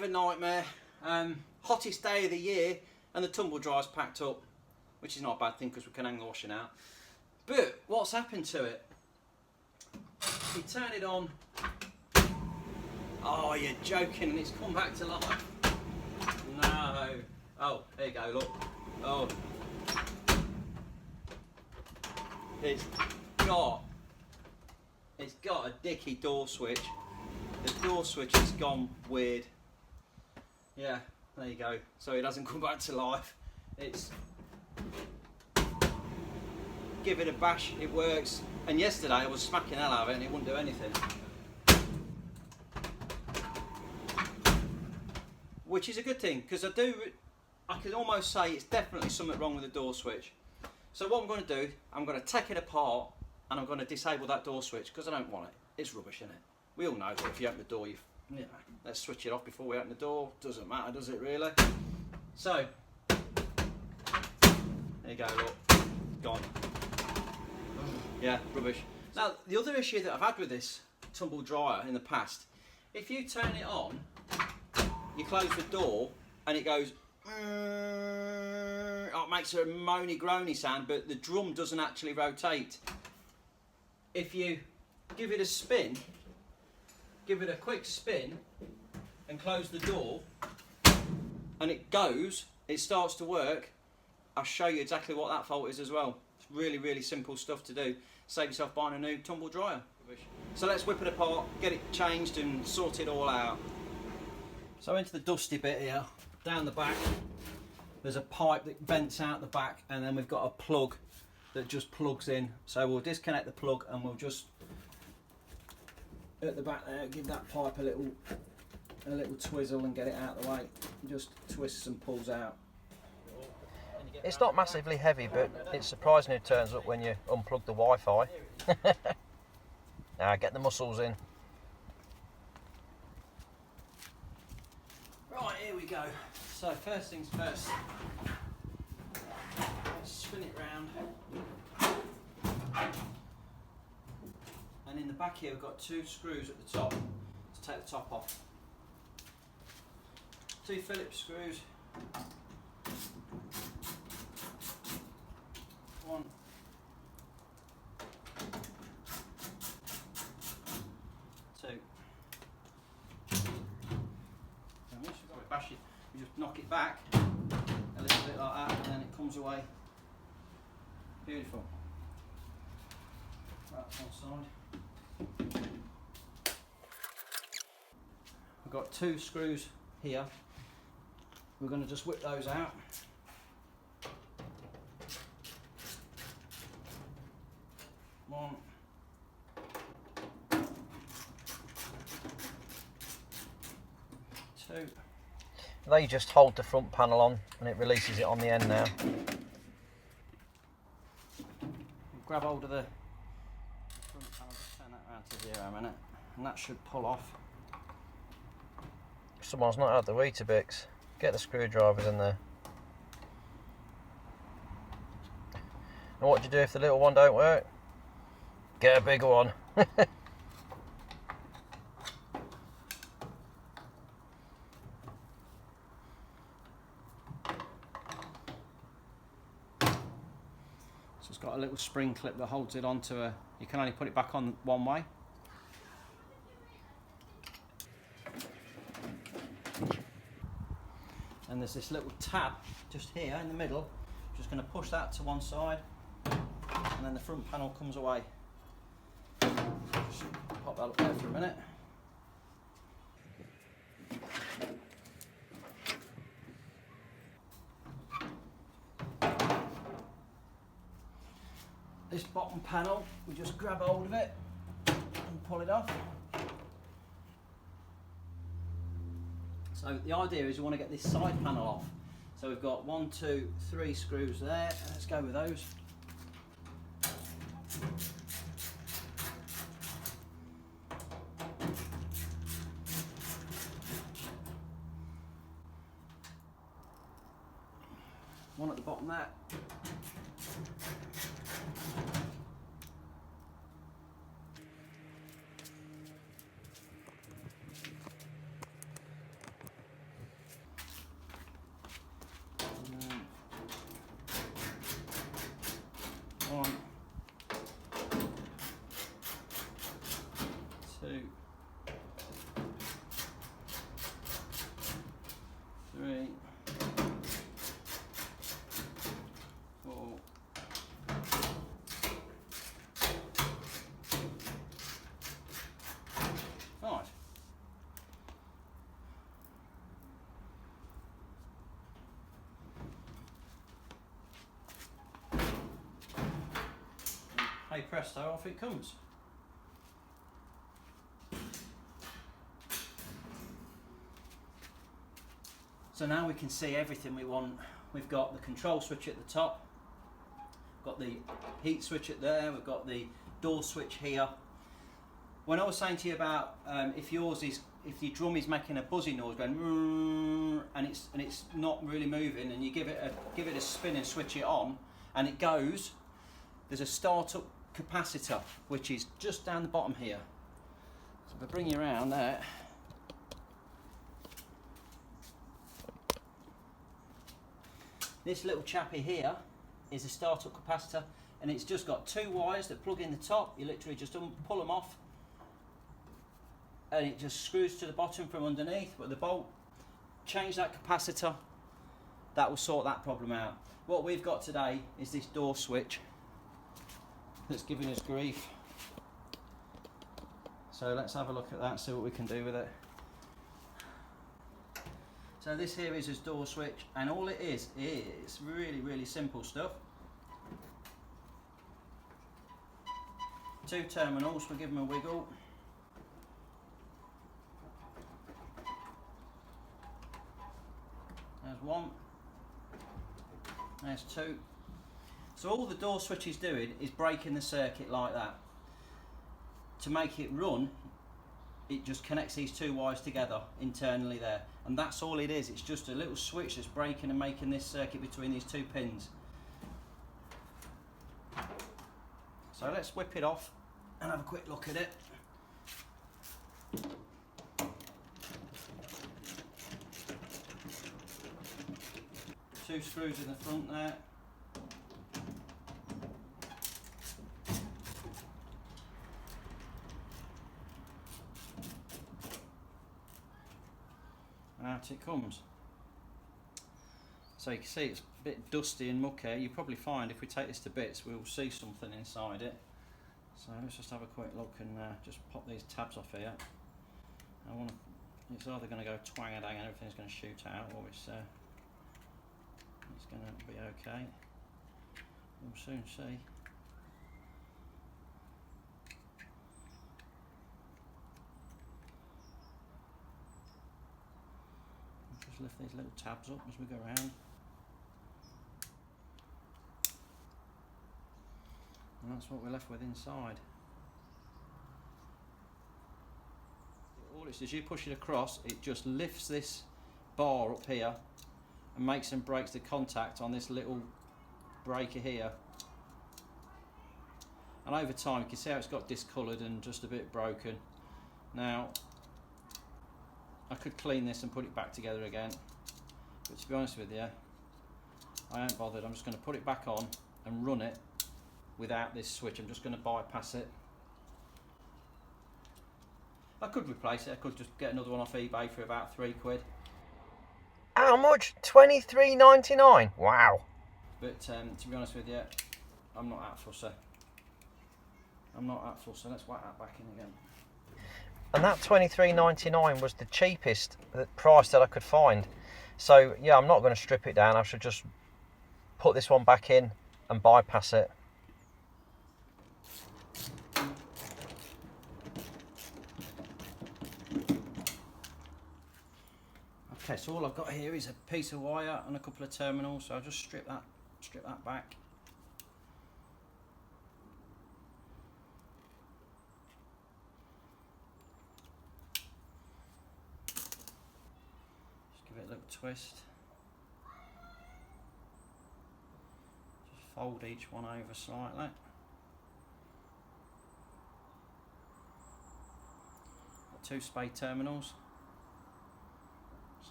of a nightmare. Hottest day of the year and the tumble dryer's packed up, which is not a bad thing because we can hang the washing out. But what's happened to it? You turn it on. Oh, you're joking, and it's come back to life. No. Oh, there you go, look. Oh. It's got a dicky door switch. The door switch has gone weird. Yeah, there you go. So it hasn't come back to life. It's... Give it a bash, it works. And yesterday I was smacking hell out of it and it wouldn't do anything. Which is a good thing, because I can almost say it's definitely something wrong with the door switch. So what I'm going to do, I'm going to take it apart and I'm going to disable that door switch because I don't want it. It's rubbish, isn't it? We all know that if you open the door, you know, let's switch it off before we open the door. Doesn't matter, does it really? So, there you go, look, gone. Yeah, rubbish. Now, the other issue that I've had with this tumble dryer in the past, if you turn it on, you close the door and it goes, oh, it makes a moany groany sound, but the drum doesn't actually rotate. If you give it a spin, give it a quick spin and close the door and it goes, it starts to work. I'll show you exactly what that fault is as well. It's really, really simple stuff to do. Save yourself buying a new tumble dryer. So let's whip it apart, get it changed and sort it all out. So into the dusty bit here, down the back, there's a pipe that vents out the back and then we've got a plug that just plugs in. So we'll disconnect the plug and we'll just, at the back there, give that pipe a little twizzle and get it out of the way. Just twists and pulls out. It's not massively heavy, but it's surprising it turns up when you unplug the Wi-Fi. Now get the muscles in. Right, here we go. So first things first, let's spin it round. And in the back here we've got 2 screws at the top to take the top off. 2 Phillips screws. 1. 2. Bash it, we just knock it back a little bit like that and then it comes away. Beautiful. That's one side. We've got 2 screws here. We're going to just whip those out. One. 2. They just hold the front panel on and it releases it on the end now. Grab hold of the front panel, just turn that around to 0 a minute, and that should pull off. Someone's not had the Weetabix. Get the screwdrivers in there. And what do you do if the little one don't work? Get a bigger one. It's got a little spring clip that holds it onto a, you can only put it back on one way. And there's this little tab just here in the middle. Just going to push that to one side and then the front panel comes away. Just pop that up there for a minute. This bottom panel, we just grab hold of it and pull it off. So the idea is we want to get this side panel off. So we've got 1, 2, 3 screws there. Let's go with those. One at the bottom there. presto, off it comes. So now we can see everything we want. We've got the control switch at the top, got the heat switch at there, we've got the door switch here. When I was saying to you about if your drum is making a buzzy noise going and it's not really moving, and you give it a spin and switch it on and it goes, there's a startup capacitor which is just down the bottom here. So if I bring you around there, this little chappy here is a startup capacitor, and it's just got two wires that plug in the top. You literally just pull them off and it just screws to the bottom from underneath with the bolt. Change that capacitor, that will sort that problem out. What we've got today is this door switch that's giving us grief. So let's have a look at that and see what we can do with it. So this here is his door switch, and all it is really simple stuff. Two terminals, we'll give them a wiggle. There's one, there's two. So all the door switch is doing is breaking the circuit like that. To make it run, it just connects these two wires together internally there, and that's all it is. It's just a little switch that's breaking and making this circuit between these two pins. So let's whip it off and have a quick look at it. Two screws in the front there. And out it comes. So you can see it's a bit dusty and mucky. You probably find if we take this to bits we'll see something inside it. So let's just have a quick look and just pop these tabs off here. It's either going to go twang-a-dang and everything's going to shoot out, or it's going to be okay. We'll soon see. Just lift these little tabs up as we go around. And that's what we're left with inside. All it is you push it across, it just lifts this bar up here and makes and breaks the contact on this little breaker here. And over time you can see how it's got discoloured and just a bit broken. Now I could clean this and put it back together again, but to be honest with you, I ain't bothered. I'm just going to put it back on and run it without this switch. I'm just going to bypass it. I could replace it. I could just get another one off eBay for about £3. How much? $23.99. Wow. But to be honest with you, I'm not that fussy. I'm not that fussy. Let's whack that back in again. And that $23.99 was the cheapest price that I could find. So yeah, I'm not going to strip it down. I should just put this one back in and bypass it. Okay, so all I've got here is a piece of wire and a couple of terminals, so I'll just strip that back. Just give it a little twist. Just fold each one over slightly. Got two spade terminals.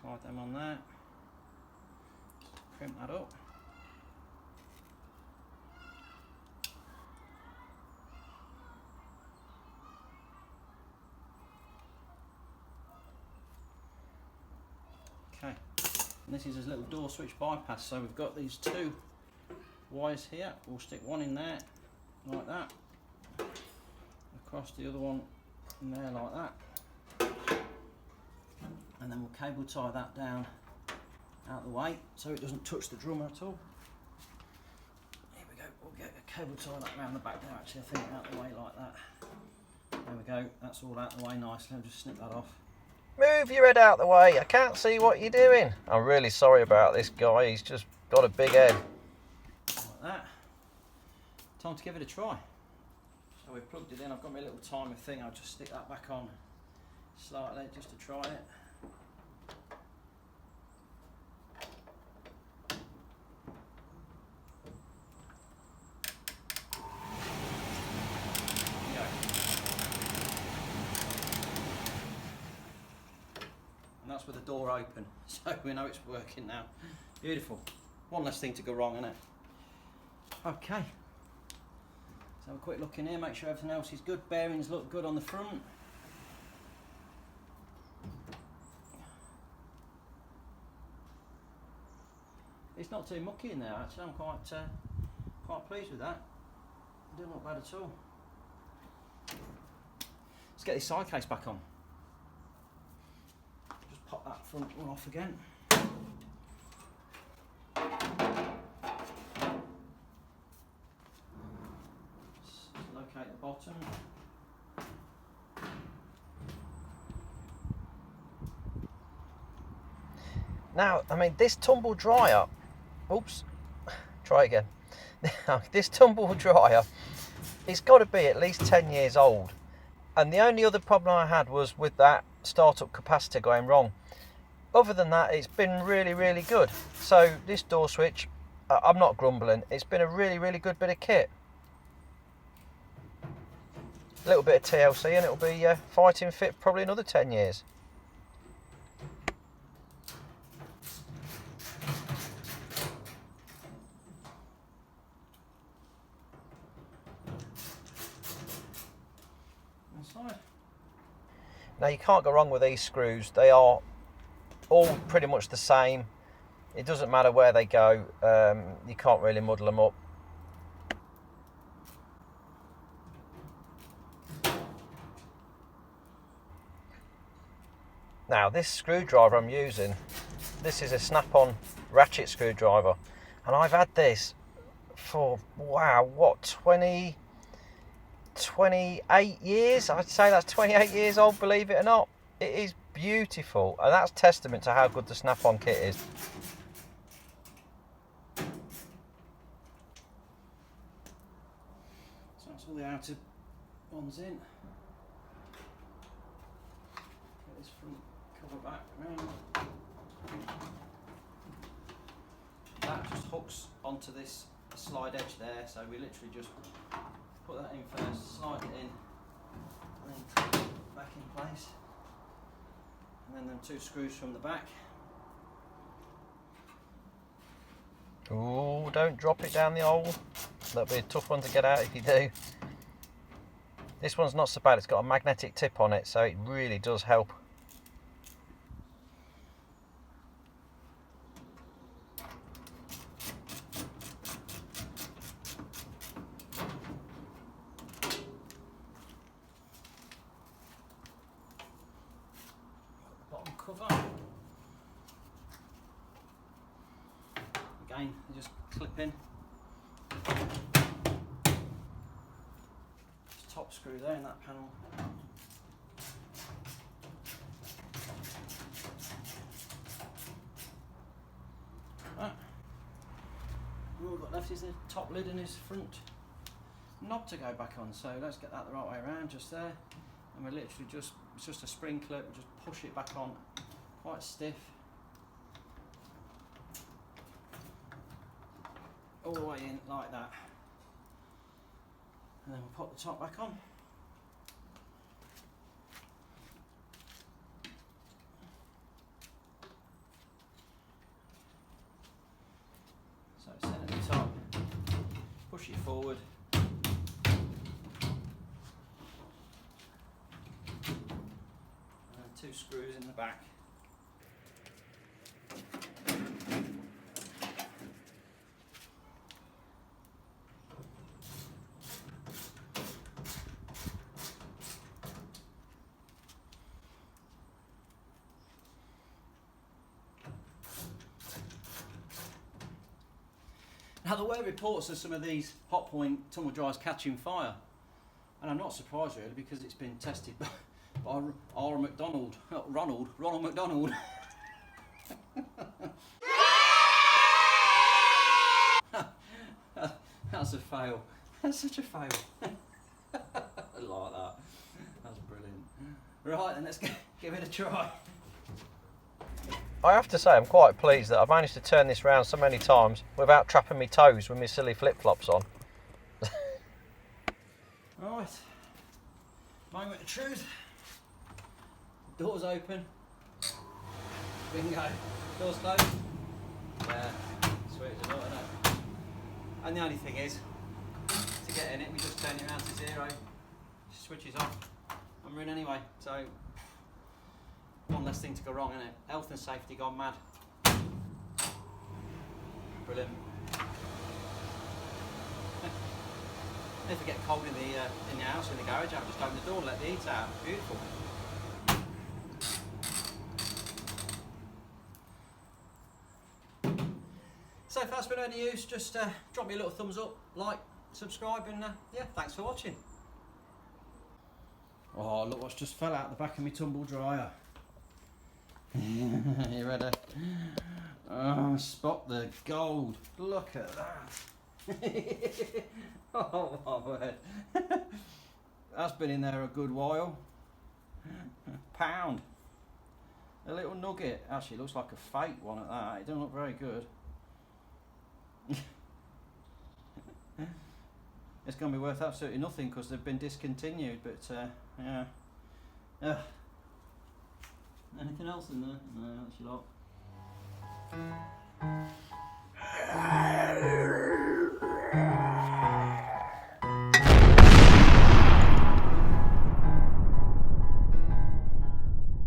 Slide them on there, crimp that up. Okay, and this is a little door switch bypass, so we've got these two wires here. We'll stick one in there like that, across the other one in there like that. And then we'll cable tie that down out the way so it doesn't touch the drum at all. Here we go, we'll get a cable tie that around the back there, actually, I think out the way like that. There we go, that's all out the way nicely. I'll just snip that off. Move your head out the way, I can't see what you're doing. I'm really sorry about this guy, he's just got a big head. Like that. Time to give it a try. So we've plugged it in, I've got my little timer thing, I'll just stick that back on slightly just to try it. And that's with the door open, so we know it's working now. Beautiful. One less thing to go wrong, isn't it? Okay. Let's have a quick look in here, make sure everything else is good. Bearings look good on the front. It's not too mucky in there actually, I'm quite pleased with that. It doesn't look bad at all. Let's get this side case back on. Just pop that front one off again. Just locate the bottom. Now, I mean, this tumble dryer, oops, try again. This tumble dryer, it's got to be at least 10 years old. And the only other problem I had was with that startup capacitor going wrong. Other than that, it's been really, really good. So this door switch, I'm not grumbling. It's been a really, really good bit of kit. A little bit of TLC and it'll be fighting fit probably another 10 years. Now you can't go wrong with these screws. They are all pretty much the same. It doesn't matter where they go. You can't really muddle them up. Now this screwdriver I'm using, this is a snap-on ratchet screwdriver, and I've had this for, wow, what, 28 years? I'd say that's 28 years old, believe it or not. It is beautiful, and that's testament to how good the snap-on kit is. So that's all the outer ones in. Get this front cover back around. That just hooks onto this slide edge there, so we literally just put that in first, slide it in, and then clip it back in place. And then them two screws from the back. Ooh, don't drop it down the hole. That'll be a tough one to get out if you do. This one's not so bad, it's got a magnetic tip on it, so it really does help. Bottom cover. Again, you just clip in. Just top screw there in that panel. Right. All we've got left is the top lid and his front knob to go back on. So let's get that the right way around, just there. And we're literally just, it's just a spring clip, we just push it back on quite stiff. All the way in like that. And then we'll put the top back on. So set at the top, push it forward. And two screws in the back. Now there were reports of some of these Hotpoint tumble dryers catching fire, and I'm not surprised really because it's been tested by Ronald McDonald. That's a fail. That's such a fail. I like that. That's brilliant. Right, then let's give it a try. I have to say I'm quite pleased that I've managed to turn this round so many times without trapping my toes with my silly flip-flops on. Right, moment of truth. Doors open. Bingo. Doors closed. Yeah, sweet as a nut, isn't it? And the only thing is, to get in it, we just turn it around to 0. Switches off. And we're in anyway. So, one less thing to go wrong, isn't it? Health and safety gone mad. Brilliant. If it get cold in the house or in the garage, I'll just open the door and let the heat out. Beautiful. So if that's been of any use, just drop me a little thumbs up, like, subscribe, and yeah, thanks for watching. Oh, look what's just fell out the back of my tumble dryer. You ready? Oh, spot the gold. Look at that. Oh my word. That's been in there a good while. Pound. A little nugget. Actually, it looks like a fake one at that. It doesn't look very good. It's going to be worth absolutely nothing because they've been discontinued, but yeah. Anything else in there? No, that's a lot.